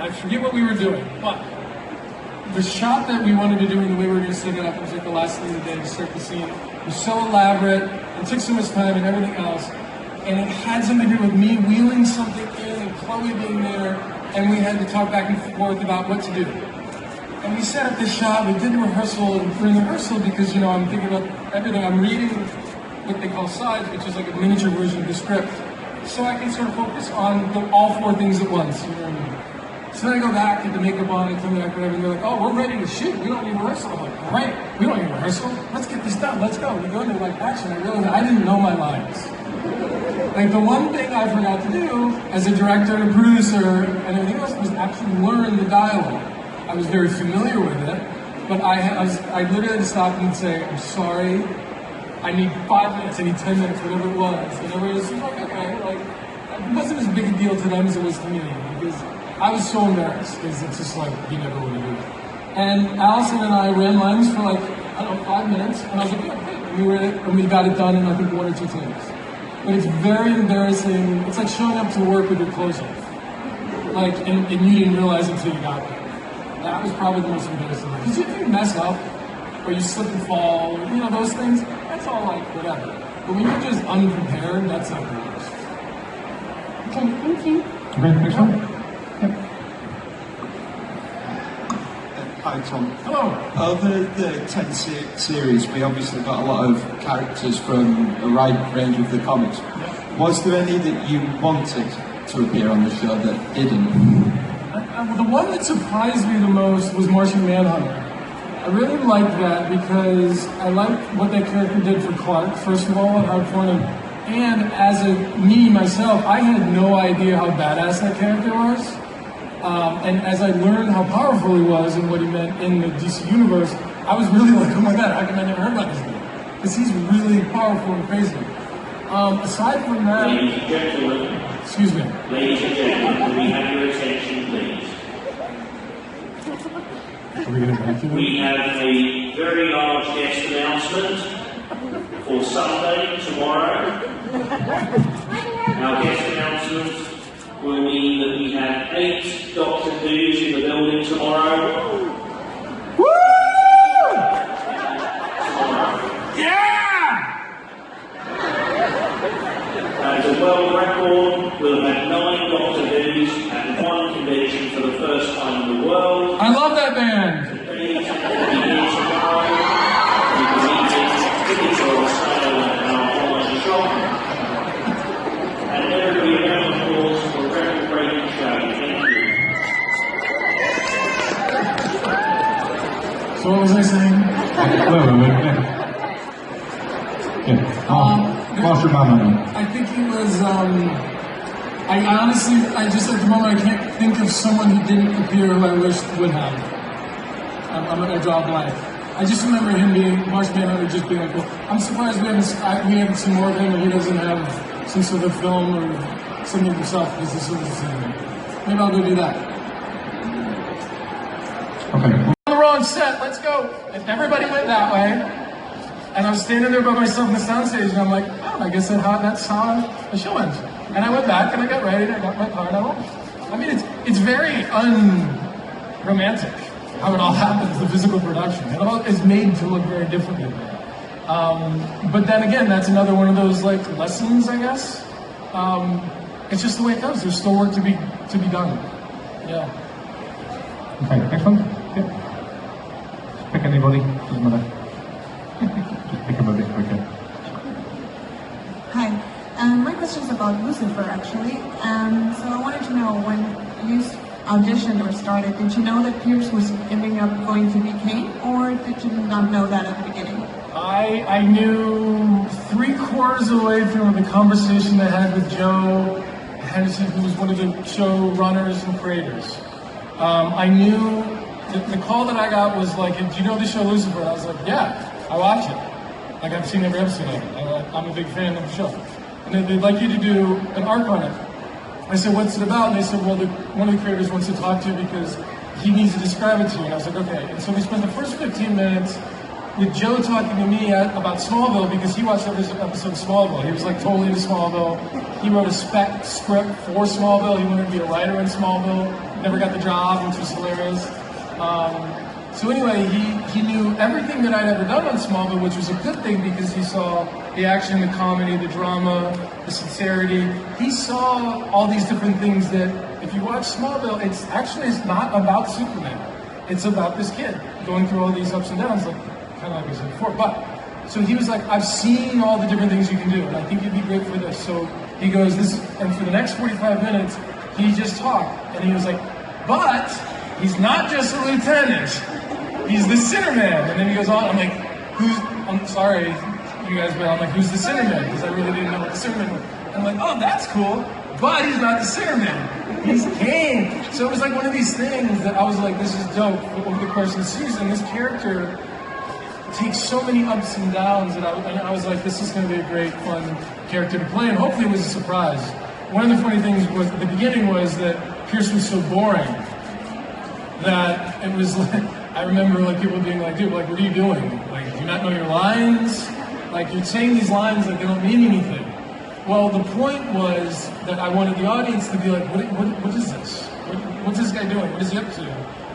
I forget what we were doing, but the shot that we wanted to do and the way we were going to set it up was like the last thing of the day to start the scene. It was so elaborate and took so much time and everything else. And it had something to do with me wheeling something in and Chloe being there, and we had to talk back and forth about what to do. And we set up this shot, we did the rehearsal, and during the rehearsal, because I'm thinking about everything, I'm reading what they call sides, which is like a miniature version of the script, so I can sort of focus on all four things at once, you know what I mean? So then I go back, get the makeup on, and come back, whatever, and they're like, oh, we're ready to shoot, we don't need rehearsal. I'm like, great, we don't need rehearsal, let's get this done, let's go. We go into like action, I realized I didn't know my lines. Like the one thing I forgot to do as a director and a producer and everything else was actually learn the dialogue. I was very familiar with it, but I literally had to stop and say, I'm sorry, I need 5 minutes, I need 10 minutes, whatever it was. And everybody was like, okay, like, it wasn't as big a deal to them as it was to me, because I was so embarrassed, because it's just like, you never want to do it. And Allison and I ran lines for like, I don't know, 5 minutes, and I was like, yeah, great. And we got it done in I think 1 or 2 takes. But it's very embarrassing. It's like showing up to work with your clothes off. Like, and you didn't realize it until you got there. That was probably the most embarrassing. Because if you mess up, or you slip and fall, those things, that's all like, whatever. But when you're just unprepared, that's not the worst. Okay, thank you. Okay, next one. Yep. Hi Tom. Hello. Over the 10 series, we obviously got a lot of characters from a wide range of the comics. Yeah. Was there any that you wanted to appear on the show that didn't? The one that surprised me the most was Martian Manhunter. I really liked that because I liked what that character did for Clark, first of all, and how important. And as me, myself, I had no idea how badass that character was. And as I learned how powerful he was and what he meant in the DC universe, I was really like, oh my god, how come I never heard about this guy? Because he's really powerful and crazy. Aside from that... Ladies and gentlemen. Excuse me. Ladies and gentlemen, can we have your attention, please? Are we going to back you? We have a very large guest announcement for Sunday, tomorrow. Our guest announcement will mean that we have 8 Doctor Who's in the building tomorrow. Woo! Tomorrow. Yeah! As a world record, we'll have 9 Doctor Who's at one convention for the first time in the world. I love that band! Today, we'll be here tomorrow. You can meet it. Tickets are on sale at our online shop. And everybody around the course for a record-breaking show. Thank you. So what was I saying? Martian Manhunter. I think he was, I honestly, just at the moment, I can't think of someone who didn't appear who I wished would have. I'm going to draw a blank. I just remember him being, Martian Manhunter just being like, well, I'm surprised we haven't seen more of him, or he doesn't have some sort of film or something himself, because this is the same. Maybe I'll go do that. Okay. On the wrong set, let's go. And everybody went that way. And I was standing there by myself in the soundstage, and I'm like, oh, I guess that's how the show ends. And I went back, and I got ready, and I got my car, and I left. I mean, it's very unromantic how it all happens, the physical production. It all is made to look very differently. But then again, that's another one of those like lessons, I guess. It's just the way it goes. There's still work to be done. Yeah. Okay, next one. Yep. Pick anybody, doesn't matter. Just pick them a bit quicker. Hi, my question is about Lucifer actually. So I wanted to know, when you auditioned or started, did you know that Pierce was ending up going to be Kane, or did you not know that at the beginning? I knew 3/4 of the way through the conversation I had with Joe Henderson, who was one of the show runners and creators. I knew the call that I got was like, do you know the show Lucifer? And I was like, yeah, I watch it. Like, I've seen every episode of it. I'm a big fan of the show. And they'd like you to do an arc on it. I said, what's it about? And they said, well, one of the creators wants to talk to you because he needs to describe it to you. And I was like, okay. And so we spent the first 15 minutes with Joe talking to me about Smallville, because he watched every episode of Smallville. He was like totally into Smallville. He wrote a spec script for Smallville. He wanted to be a writer in Smallville. never got the job, which was hilarious. So anyway, he knew everything that I'd ever done on Smallville, which was a good thing because he saw the action, the comedy, the drama, the sincerity. He saw all these different things that, if you watch Smallville, it's not about Superman. It's about this kid going through all these ups and downs, kind of like I said before. But so he was like, I've seen all the different things you can do, and I think you'd be great for this. So he goes, and for the next 45 minutes, he just talked, and he was like, but he's not just a lieutenant. He's the Sinnerman. And then he goes on, I'm like, I'm sorry, you guys, but I'm like, who's the Sinnerman? Because I really didn't know what the Sinnerman was. I'm like, oh, that's cool, but he's not the Sinnerman. He's Kane. So it was like one of these things that I was like, this is dope. Over the course of the season, this character takes so many ups and downs that I was like, this is going to be a great, fun character to play, and hopefully it was a surprise. One of the funny things was, at the beginning, was that Pierce was so boring that it was like, I remember like people being like, dude, like, what are you doing? Like, do you not know your lines? Like, you're saying these lines like they don't mean anything. Well, the point was that I wanted the audience to be like, what is this? What's this guy doing? What is he up to?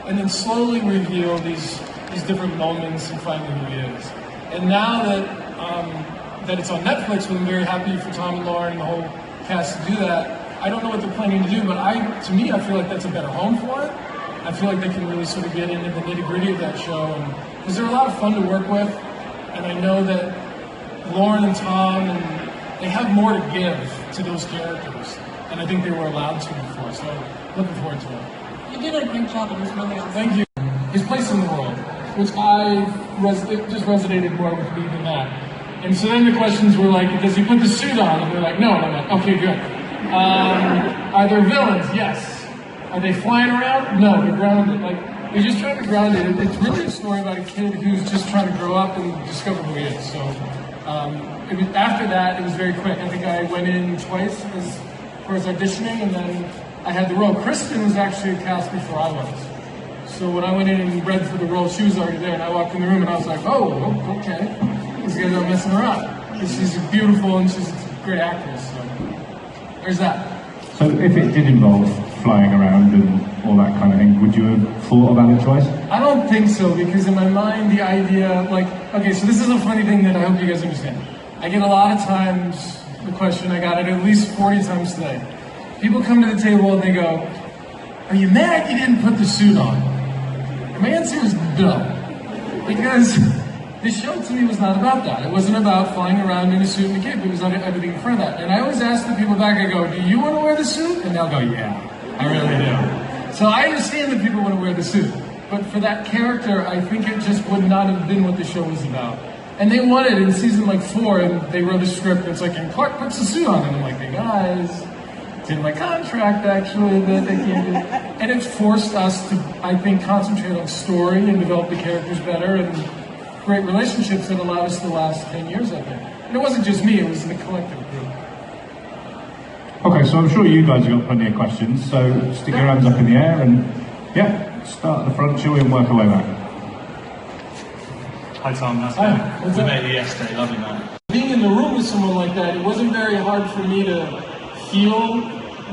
And then slowly reveal these different moments and finding who he is. And now that it's on Netflix, I'm very happy for Tom and Lauren and the whole cast to do that. I don't know what they're planning to do, but to me, I feel like that's a better home for it. I feel like they can really sort of get into the nitty-gritty of that show, because they're a lot of fun to work with, and I know that Lauren and Tom, they have more to give to those characters, and I think they were allowed to before, so looking forward to it. You did a great job, it was really awesome. Thank you. His place in the world, which it just resonated more with me than that. And so then the questions were like, does he put the suit on? And they're like, no. And I'm like, okay, good. Are there villains? Yes. Are they flying around? No, they're grounded. Like, they're just trying to ground it. It's really a story about a kid who's just trying to grow up and discover who he is. So after that, it was very quick. I think I went in twice as far as auditioning, and then I had the role. Kristen was actually cast before I was. So when I went in and read for the role, she was already there, and I walked in the room and I was like, oh, okay. These guys aren't messing around. Because she's beautiful and she's a great actress, so there's that. So if it did involve flying around and all that kind of thing, would you have thought about it twice? I don't think so, because in my mind, the idea, like, okay, so this is a funny thing that I hope you guys understand. I get a lot of times the question, I got it at least 40 times today. People come to the table and they go, are you mad you didn't put the suit on? And my answer is no, because the show to me was not about that. It wasn't about flying around in a suit and a cape. It was everything in front of that. And I always ask the people back, I go, do you want to wear the suit? And they'll go, yeah, I really do. So I understand that people want to wear the suit. But for that character, I think it just would not have been what the show was about. And they wanted in season 4, and they wrote a script that's like, and Clark puts the suit on. And I'm like, hey guys, it's in my contract actually that they can't do. And it's forced us to, I think, concentrate on story and develop the characters better and great relationships that allowed us to last 10 years, I think. And it wasn't just me, it was the collective group. Okay, so I'm sure you guys have got plenty of questions, so stick your hands up in the air and, yeah, start at the front, shall we, and work our way back. Hi Tom, how's it Hi, going? We met you yesterday, lovely man. Being in the room with someone like that, it wasn't very hard for me to feel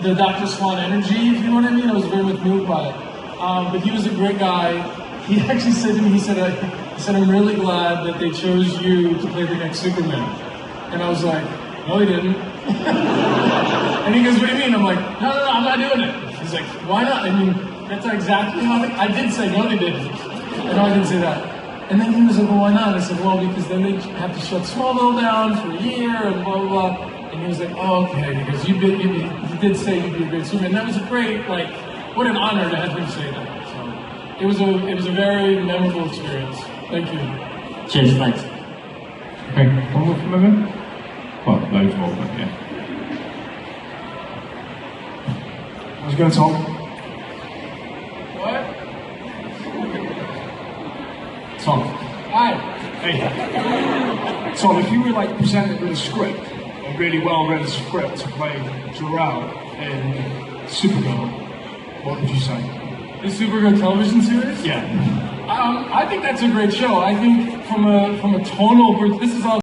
the Dr. Swan energy, if you know what I mean. I was very much moved by it. But he was a great guy. He actually said to me, he said, I'm really glad that they chose you to play the next Superman. And I was like, no, they didn't. And he goes, what do you mean? I'm like, no, I'm not doing it. He's like, why not? I mean, that's exactly how I did say, no, they didn't. I know I didn't say that. And then he was like, well, why not? I said, well, because then they have to shut Smallville down for a year and blah, blah, blah. And he was like, oh, okay, because you did say you'd be a great Superman. And that was a great, like, what an honor to have him say that. So it was a very memorable experience. Thank you. Cheers, thanks. Okay, one more from over? Well, loads more, but yeah. How's it going, Tom? What? Tom. Hi. Hey. Tom, if you were like presented with a script, a really well-read script to play Jor-El in Supergirl, what would you say? The Supergirl television series? Yeah. I think that's a great show. I think from a tonal, this is all